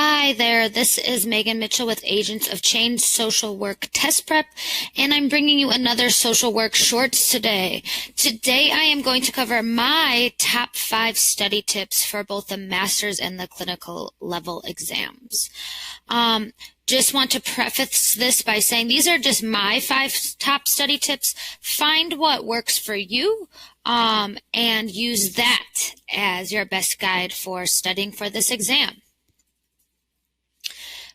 Hi there, this is Megan Mitchell with Agents of Change Social Work Test Prep, and I'm bringing you another social work shorts today. Today I am going to cover my top 5 study tips for both the master's and the clinical level exams. Just want to preface this by saying these are just my 5 top study tips. Find what works for you and use that as your best guide for studying for this exam.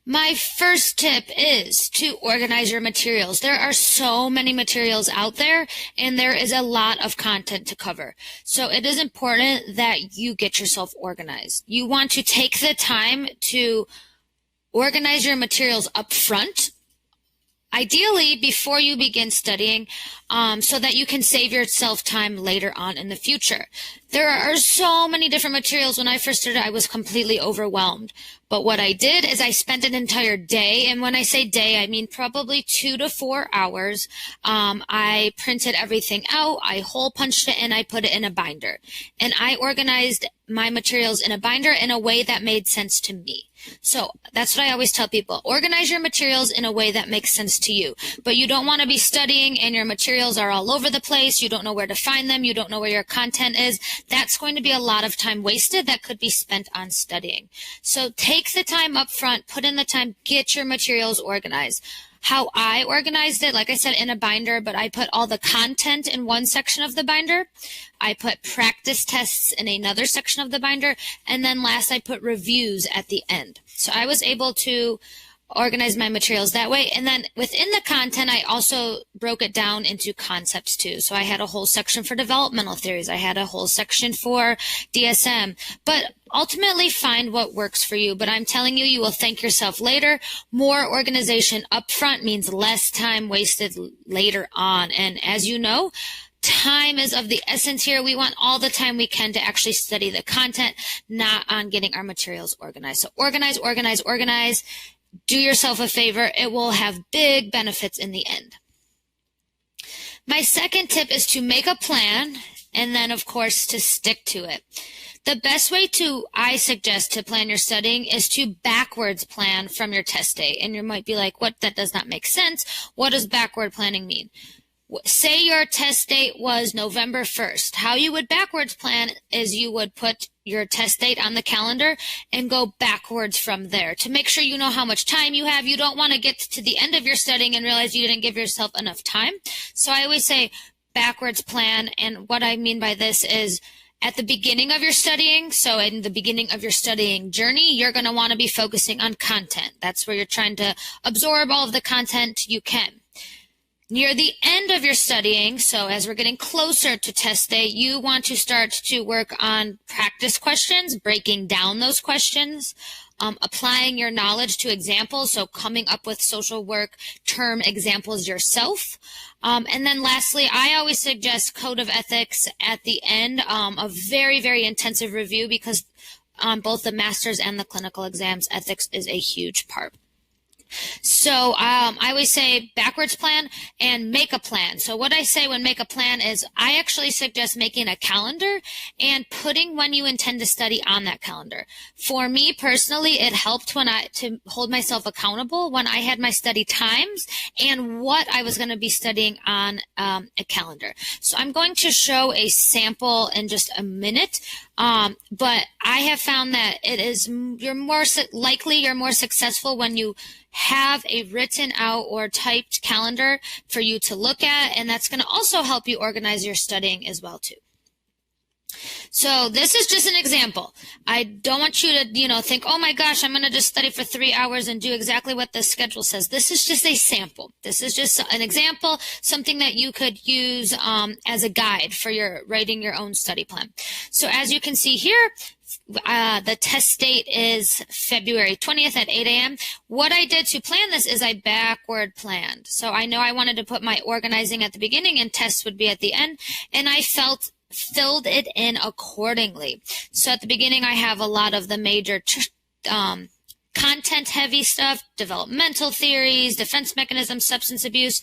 My first tip is to organize your materials. There are so many materials out there, and there is a lot of content to cover. So it is important that you get yourself organized. You want to take the time to organize your materials up front, ideally before you begin studying, so that you can save yourself time later on in the future. There are so many different materials. When I first started, I was completely overwhelmed. But what I did is I spent an entire day, and when I say day, I mean probably 2 to 4 hours. I printed everything out, I hole punched it, and I put it in a binder. And I organized my materials in a binder in a way that made sense to me. So that's what I always tell people. Organize your materials in a way that makes sense to you. But you don't want to be studying and your materials are all over the place. You don't know where to find them. You don't know where your content is. That's going to be a lot of time wasted that could be spent on studying. So take the time up front, put in the time, get your materials organized. How I organized it, like I said, in a binder, but I put all the content in one section of the binder. I put practice tests in another section of the binder. And then last, I put reviews at the end. So I was able to organize my materials that way. And then within the content, I also broke it down into concepts too. So I had a whole section for developmental theories. I had a whole section for DSM. But ultimately, find what works for you. But I'm telling you, you will thank yourself later. More organization up front means less time wasted later on. And as you know, time is of the essence here. We want all the time we can to actually study the content, not on getting our materials organized. So organize, organize, organize. Do yourself a favor. It will have big benefits in the end. My second tip is to make a plan and then, of course, to stick to it. The best way I suggest to plan your studying is to backwards plan from your test date. And you might be like, what? That does not make sense. What does backward planning mean? Say your test date was November 1st. How you would backwards plan is you would put your test date on the calendar and go backwards from there to make sure you know how much time you have. You don't want to get to the end of your studying and realize you didn't give yourself enough time. So I always say backwards plan. And what I mean by this is at the beginning of your studying, so in the beginning of your studying journey, you're going to want to be focusing on content. That's where you're trying to absorb all of the content you can. Near the end of your studying, so as we're getting closer to test day, you want to start to work on practice questions, breaking down those questions, applying your knowledge to examples, so coming up with social work term examples yourself. And then lastly, I always suggest code of ethics at the end, a very, very intensive review because on both the master's and the clinical exams, ethics is a huge part. So I always say backwards plan and make a plan. So what I say when make a plan is I actually suggest making a calendar and putting when you intend to study on that calendar. For me personally, it helped to hold myself accountable when I had my study times and what I was going to be studying on a calendar. So I'm going to show a sample in just a minute. But I have found that you're more successful when you have a written out or typed calendar for you to look at, and that's going to also help you organize your studying as well too. So this is just an example. I don't want you to, think, oh my gosh, I'm going to just study for 3 hours and do exactly what the schedule says. This is just a sample. This is just an example, something that you could use as a guide for writing your own study plan. So as you can see here, the test date is February 20th at 8 a.m. What I did to plan this is I backward planned. So I know I wanted to put my organizing at the beginning and tests would be at the end, and I filled it in accordingly. So at the beginning, I have a lot of the major content-heavy stuff, developmental theories, defense mechanisms, substance abuse.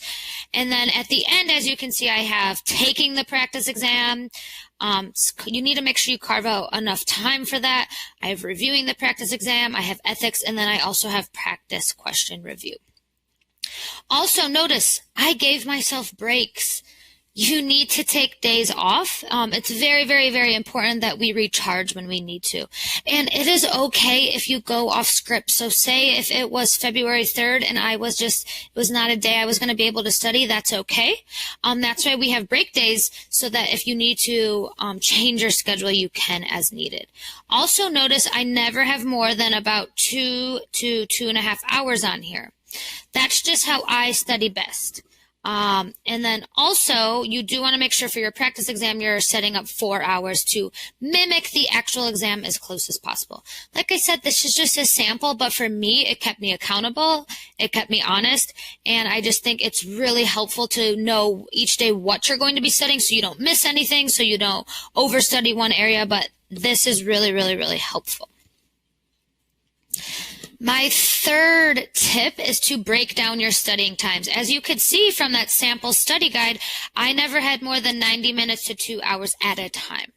And then at the end, as you can see, I have taking the practice exam, You need to make sure you carve out enough time for that. I have reviewing the practice exam, I have ethics, and then I also have practice question review. Also, notice I gave myself breaks. You need to take days off. It's very, very, very important that we recharge when we need to. And it is okay if you go off script. So say if it was February 3rd and it was not a day I was going to be able to study, that's okay. That's why we have break days, so that if you need to change your schedule, you can as needed. Also notice I never have more than about 2 to 2.5 hours on here. That's just how I study best. And then also you do want to make sure for your practice exam you're setting up 4 hours to mimic the actual exam as close as possible. Like I said, this is just a sample, but for me, it kept me accountable, it kept me honest, and I just think it's really helpful to know each day what you're going to be studying so you don't miss anything, so you don't overstudy one area, but this is really, really, really helpful. My third tip is to break down your studying times. As you could see from that sample study guide, I never had more than 90 minutes to 2 hours at a time.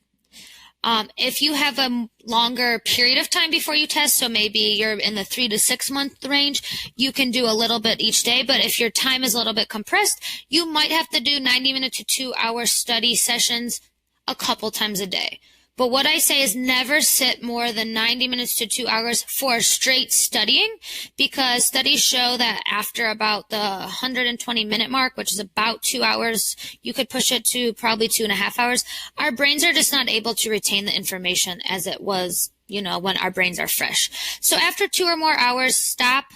If you have a longer period of time before you test, so maybe you're in the 3 to 6 month range, you can do a little bit each day. But if your time is a little bit compressed, you might have to do 90-minute to 2 hour study sessions a couple times a day. But what I say is never sit more than 90 minutes to 2 hours for straight studying, because studies show that after about the 120-minute mark, which is about 2 hours, you could push it to probably 2.5 hours, our brains are just not able to retain the information as it was, when our brains are fresh. So after 2 or more hours, stop,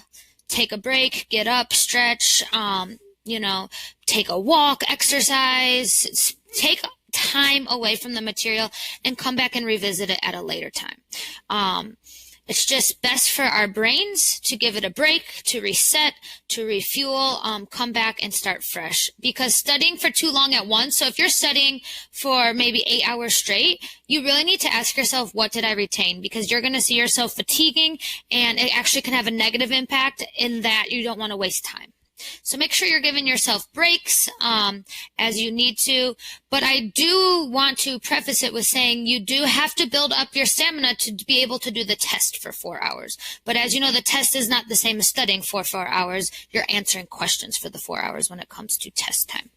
take a break, get up, stretch, take a walk, exercise, take time away from the material and come back and revisit it at a later time. It's just best for our brains to give it a break, to reset, to refuel, come back and start fresh. Because studying for too long at once, so if you're studying for maybe 8 hours straight, you really need to ask yourself, what did I retain? Because you're going to see yourself fatiguing, and it actually can have a negative impact in that you don't want to waste time. So make sure you're giving yourself breaks as you need to. But I do want to preface it with saying you do have to build up your stamina to be able to do the test for 4 hours. But as you know, the test is not the same as studying for 4 hours. You're answering questions for the 4 hours when it comes to test time.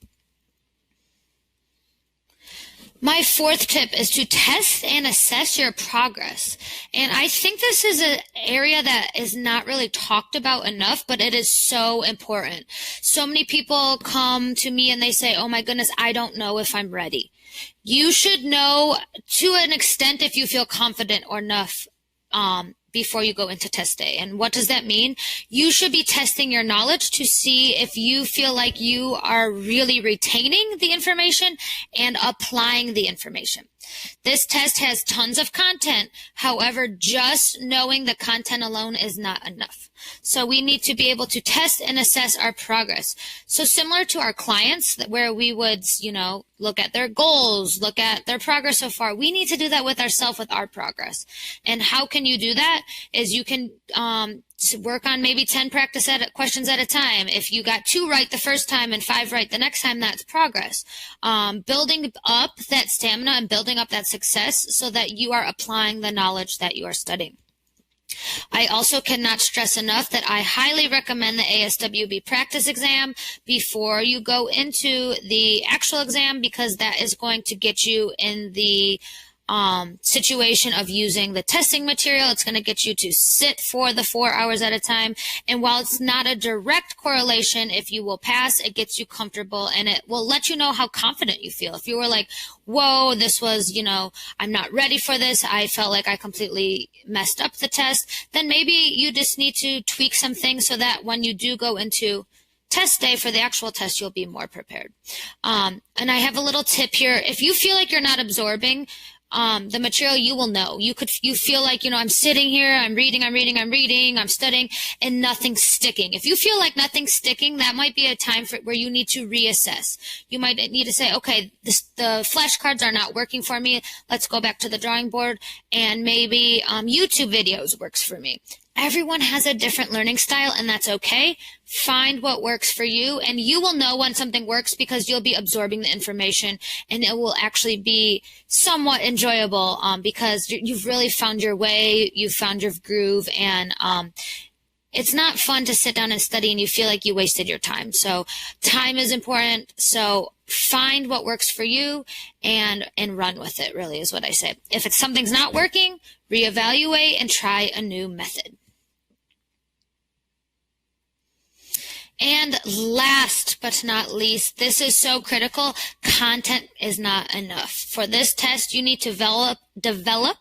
My fourth tip is to test and assess your progress. And I think this is an area that is not really talked about enough, but it is so important. So many people come to me and they say, oh my goodness, I don't know if I'm ready. You should know to an extent if you feel confident or enough before you go into test day. And what does that mean? You should be testing your knowledge to see if you feel like you are really retaining the information and applying the information. This test has tons of content. However, just knowing the content alone is not enough. So we need to be able to test and assess our progress. So similar to our clients, where we would, look at their goals, look at their progress so far, we need to do that with ourselves, with our progress. And how can you do that? Is you can work on maybe 10 practice questions at a time. If you got 2 right the first time and 5 right the next time, that's progress. Building up that stamina and building up that success so that you are applying the knowledge that you are studying. I also cannot stress enough that I highly recommend the ASWB practice exam before you go into the actual exam, because that is going to get you in the situation of using the testing material. It's going to get you to sit for the 4 hours at a time. And while it's not a direct correlation, if you will pass, it gets you comfortable and it will let you know how confident you feel. If you were like, whoa, this was, I'm not ready for this, I felt like I completely messed up the test, then maybe you just need to tweak some things so that when you do go into test day for the actual test, you'll be more prepared. And I have a little tip here. If you feel like you're not absorbing the material, you will know. You feel like, I'm sitting here, I'm reading, I'm studying, and nothing's sticking. If you feel like nothing's sticking, that might be a time where you need to reassess. You might need to say, okay, the flashcards are not working for me. Let's go back to the drawing board, and maybe YouTube videos works for me. Everyone has a different learning style, and that's okay. Find what works for you, and you will know when something works because you'll be absorbing the information, and it will actually be somewhat enjoyable because you've really found your way, you've found your groove, and it's not fun to sit down and study and you feel like you wasted your time. So time is important. So find what works for you and run with it, really, is what I say. If something's not working, reevaluate and try a new method. And last but not least, this is so critical, content is not enough. For this test, you need to develop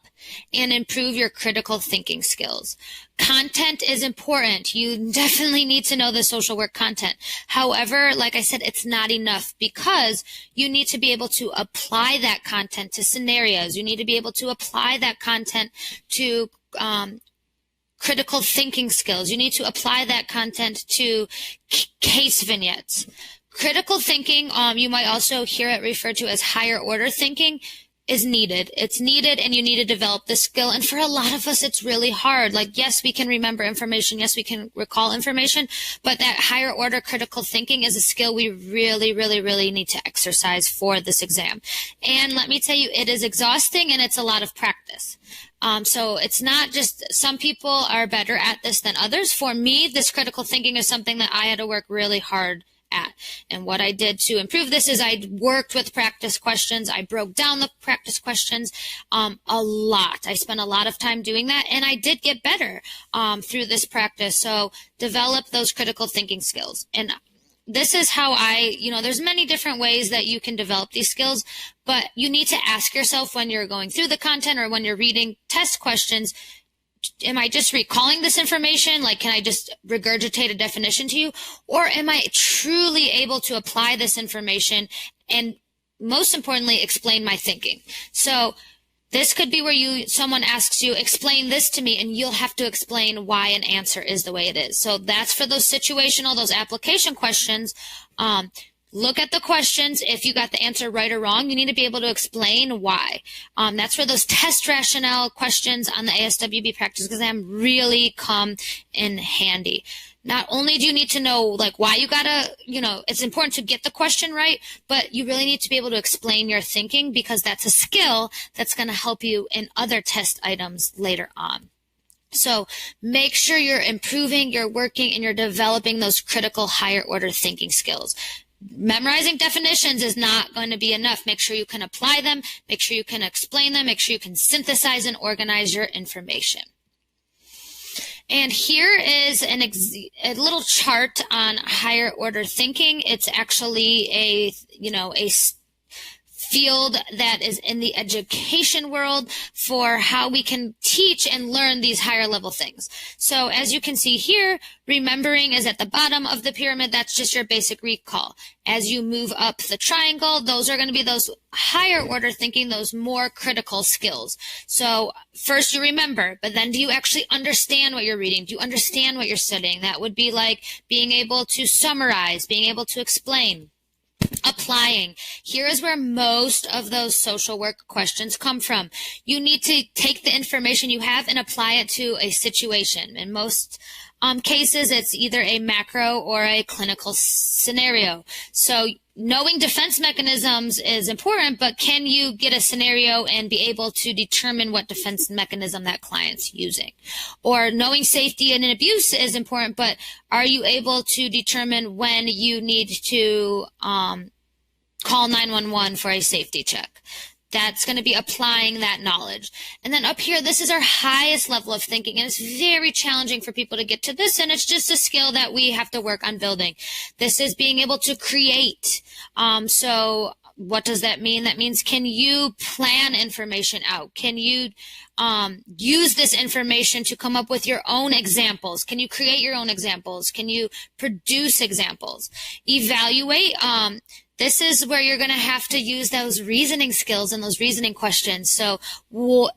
and improve your critical thinking skills. Content is important. You definitely need to know the social work content. However, like I said, it's not enough because you need to be able to apply that content to scenarios. You need to be able to apply that content to critical thinking skills. You need to apply that content to case vignettes. Critical thinking, you might also hear it referred to as higher order thinking, is needed. It's needed, and you need to develop this skill. And for a lot of us, it's really hard. Like, yes, we can remember information. Yes, we can recall information, but that higher order critical thinking is a skill we really, really, really need to exercise for this exam. And let me tell you, it is exhausting and it's a lot of practice. So it's not just some people are better at this than others. For me, this critical thinking is something that I had to work really hard at. And what I did to improve this is I worked with practice questions. I broke down the practice questions a lot. I spent a lot of time doing that, and I did get better through this practice. So develop those critical thinking skills. And this is how there's many different ways that you can develop these skills, but you need to ask yourself when you're going through the content or when you're reading test questions, am I just recalling this information? Like, can I just regurgitate a definition to you? Or am I truly able to apply this information and, most importantly, explain my thinking? So this could be where someone asks you, explain this to me, and you'll have to explain why an answer is the way it is. So that's for those situational, those application questions. Look at the questions. If you got the answer right or wrong, you need to be able to explain why. That's where those test rationale questions on the ASWB practice exam really come in handy. Not only do you need to know like why you gotta, it's important to get the question right, but you really need to be able to explain your thinking because that's a skill that's going to help you in other test items later on. So make sure you're improving, you're working, and you're developing those critical higher order thinking skills. Memorizing definitions is not going to be enough. Make sure you can apply them, make sure you can explain them, make sure you can synthesize and organize your information. And here is a little chart on higher order thinking. It's actually a field that is in the education world for how we can teach and learn these higher level things. So as you can see here, remembering is at the bottom of the pyramid. That's just your basic recall. As you move up the triangle, those are going to be those higher order thinking, those more critical skills. So first you remember, but then do you actually understand what you're reading? Do you understand what you're studying? That would be like being able to summarize, being able to explain. Applying. Here is where most of those social work questions come from. You need to take the information you have and apply it to a situation. In most cases, it's either a macro or a clinical scenario. So knowing defense mechanisms is important, but can you get a scenario and be able to determine what defense mechanism that client's using? Or knowing safety and abuse is important, but are you able to determine when you need to call 911 for a safety check? That's going to be applying that knowledge. And then up here, this is our highest level of thinking, and it's very challenging for people to get to this, and it's just a skill that we have to work on building. This is being able to create. So what does that mean? That means, can you plan information out? Can you use this information to come up with your own examples? Can you create your own examples? Can you produce examples? Evaluate. This is where you're going to have to use those reasoning skills and those reasoning questions. So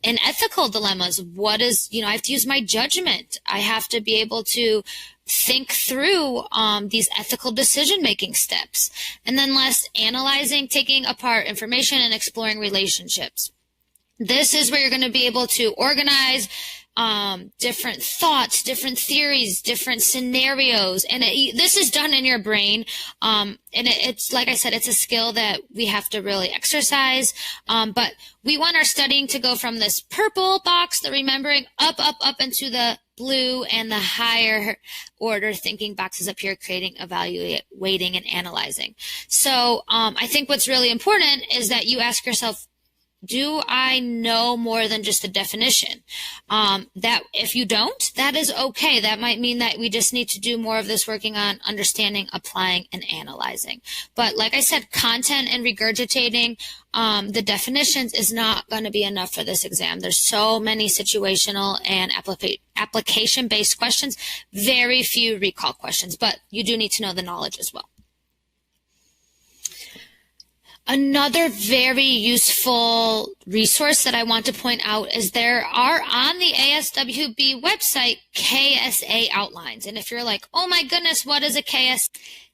in ethical dilemmas, I have to use my judgment. I have to be able to think through these ethical decision-making steps. And then last, analyzing, taking apart information and exploring relationships. This is where you're going to be able to organize, different thoughts, different theories, different scenarios. And this is done in your brain. And it's, like I said, it's a skill that we have to really exercise. But we want our studying to go from this purple box, the remembering, up into the blue and the higher order thinking boxes up here, creating, evaluating, and analyzing. So I think what's really important is that you ask yourself, do I know more than just the definition? That if you don't, that is okay. That might mean that we just need to do more of this working on understanding, applying, and analyzing. But like I said, content and regurgitating the definitions is not going to be enough for this exam. There's so many situational and application-based questions, very few recall questions, but you do need to know the knowledge as well. Another very useful resource that I want to point out is there are on the ASWB website KSA outlines. And if you're like, oh my goodness, what is a KSA?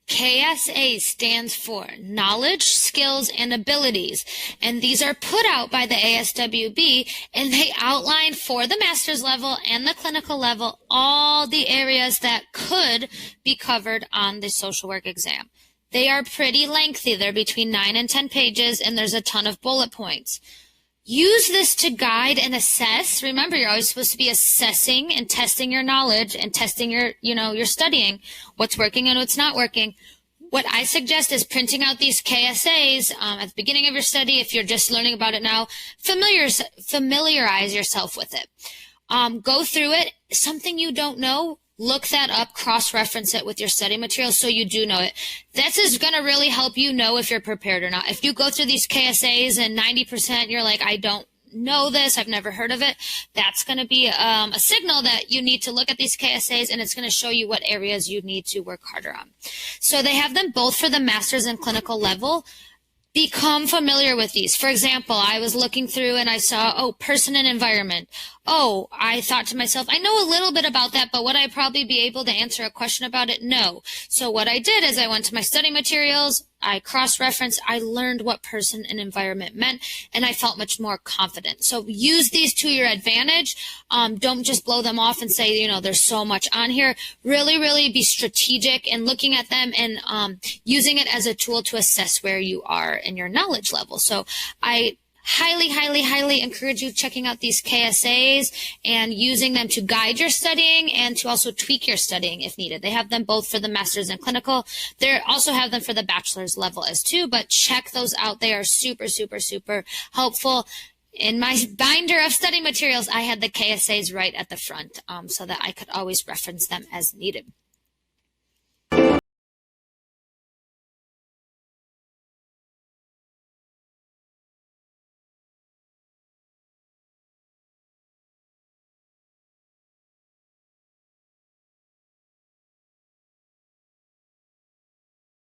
KSA stands for Knowledge, Skills, and Abilities. And these are put out by the ASWB, and they outline for the master's level and the clinical level all the areas that could be covered on the social work exam. They are pretty lengthy. They're between 9 and 10 pages, and there's a ton of bullet points. Use this to guide and assess. Remember, you're always supposed to be assessing and testing your knowledge and testing your studying, what's working and what's not working. What I suggest is printing out these KSAs at the beginning of your study. If you're just learning about it now, familiarize yourself with it. Go through it. Something you don't know, look that up, cross-reference it with your study material so you do know it. This is going to really help you know if you're prepared or not. If you go through these KSAs and 90% you're like, I don't know this, I've never heard of it, that's going to be a signal that you need to look at these KSAs, and it's going to show you what areas you need to work harder on. So they have them both for the master's and clinical level. Become familiar with these. For example, I was looking through and I saw, person and environment. I thought to myself, I know a little bit about that, but would I probably be able to answer a question about it? No. So what I did is I went to my study materials, I cross-referenced, I learned what person and environment meant, and I felt much more confident. So use these to your advantage. Don't just blow them off and say, there's so much on here. Really, really be strategic in looking at them and using it as a tool to assess where you are in your knowledge level. So I highly encourage you checking out these KSAs and using them to guide your studying and to also tweak your studying if needed. They have them both for the master's and clinical. They also have them for the bachelor's level as too, but check those out. They are super helpful. In my binder of study materials, I had the KSAs right at the front so that I could always reference them as needed.